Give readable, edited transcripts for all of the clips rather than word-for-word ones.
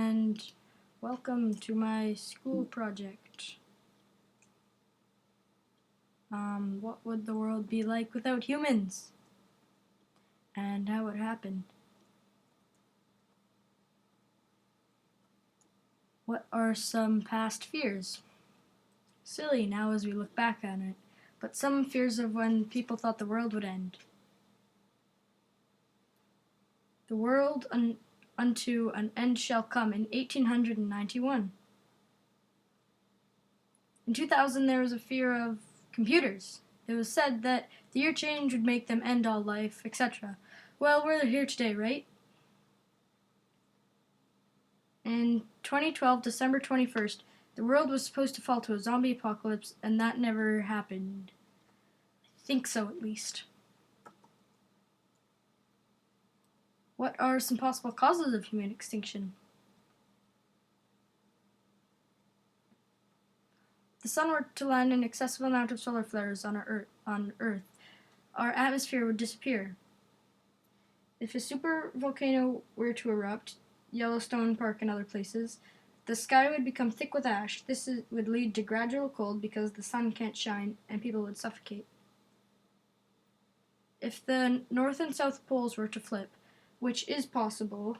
and welcome to my school project. What would the world be like without humans? And how it happened. What are some past fears? Silly now as we look back on it, but some fears of when people thought the world would end. The world unto an end shall come in 1891. In 2000 there was a fear of computers. It was said that the year change would make them end all life, etc. Well, we're here today, right? In 2012, December 21st, the world was supposed to fall to a zombie apocalypse, and that never happened. I think so, at least. What are some possible causes of human extinction? If the sun were to land an excessive amount of solar flares on Earth, our atmosphere would disappear. If a super volcano were to erupt, Yellowstone Park and other places, the sky would become thick with ash. This would lead to gradual cold because the sun can't shine and people would suffocate. If the North and South poles were to flip, which is possible,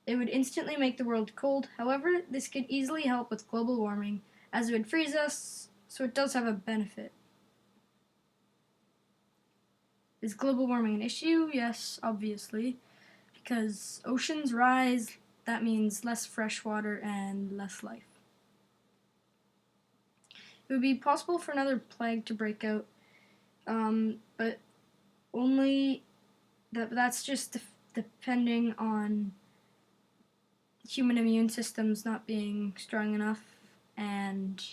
it would instantly make the world cold. However, this could easily help with global warming, as it would freeze us, so it does have a benefit. Is global warming an issue? Yes, obviously, because oceans rise, that means less fresh water and less life. It would be possible for another plague to break out, but only that's just depending on human immune systems not being strong enough, and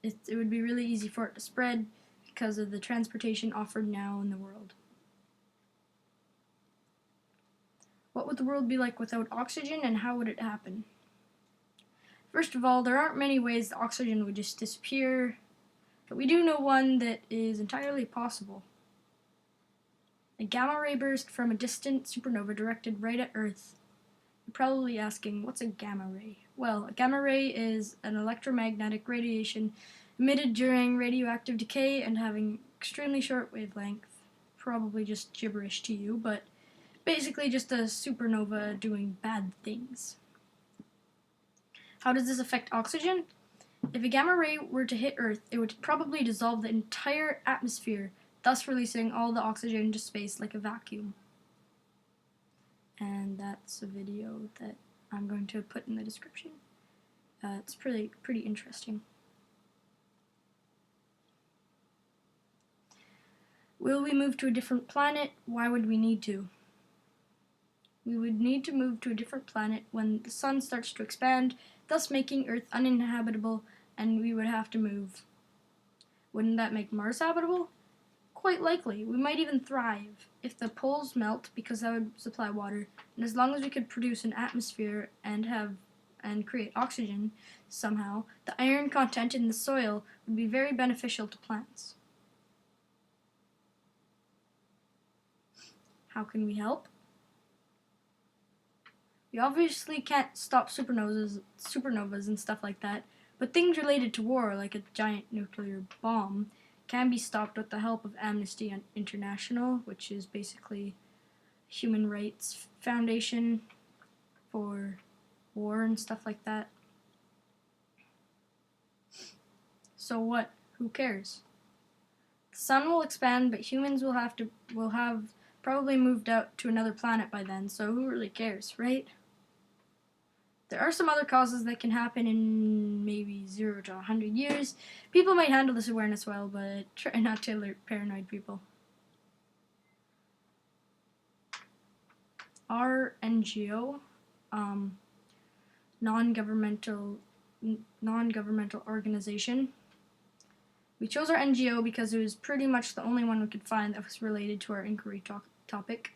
it would be really easy for it to spread because of the transportation offered now in the world. What would the world be like without oxygen, and how would it happen? First of all, there aren't many ways the oxygen would just disappear, but we do know one that is entirely possible. A gamma ray burst from a distant supernova directed right at Earth. You're probably asking, what's a gamma ray? Well, a gamma ray is an electromagnetic radiation emitted during radioactive decay and having extremely short wavelength. Probably just gibberish to you, but basically just a supernova doing bad things. How does this affect oxygen? If a gamma ray were to hit Earth, it would probably dissolve the entire atmosphere, thus releasing all the oxygen into space like a vacuum. And that's a video that I'm going to put in the description. It's pretty interesting. Will we move to a different planet? Why would we need to? We would need to move to a different planet when the sun starts to expand, thus making Earth uninhabitable, and we would have to move. Wouldn't that make Mars habitable? Quite likely. We might even thrive if the poles melt, because that would supply water, and as long as we could produce an atmosphere and create oxygen somehow, the iron content in the soil would be very beneficial to plants. How can we help? We obviously can't stop supernovas and stuff like that, but things related to war, like a giant nuclear bomb, can be stopped with the help of Amnesty International, which is basically a human rights foundation for war and stuff like that. So what? Who cares? The sun will expand, but humans will have probably moved out to another planet by then, so who really cares, right? There are some other causes that can happen in maybe 0 to 100 years. People might handle this awareness well, but try not to alert paranoid people. Our NGO, non-governmental organization, we chose our NGO because it was pretty much the only one we could find that was related to our inquiry topic.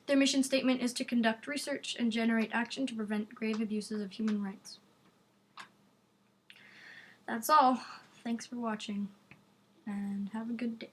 Their mission statement is to conduct research and generate action to prevent grave abuses of human rights. That's all. Thanks for watching, and have a good day.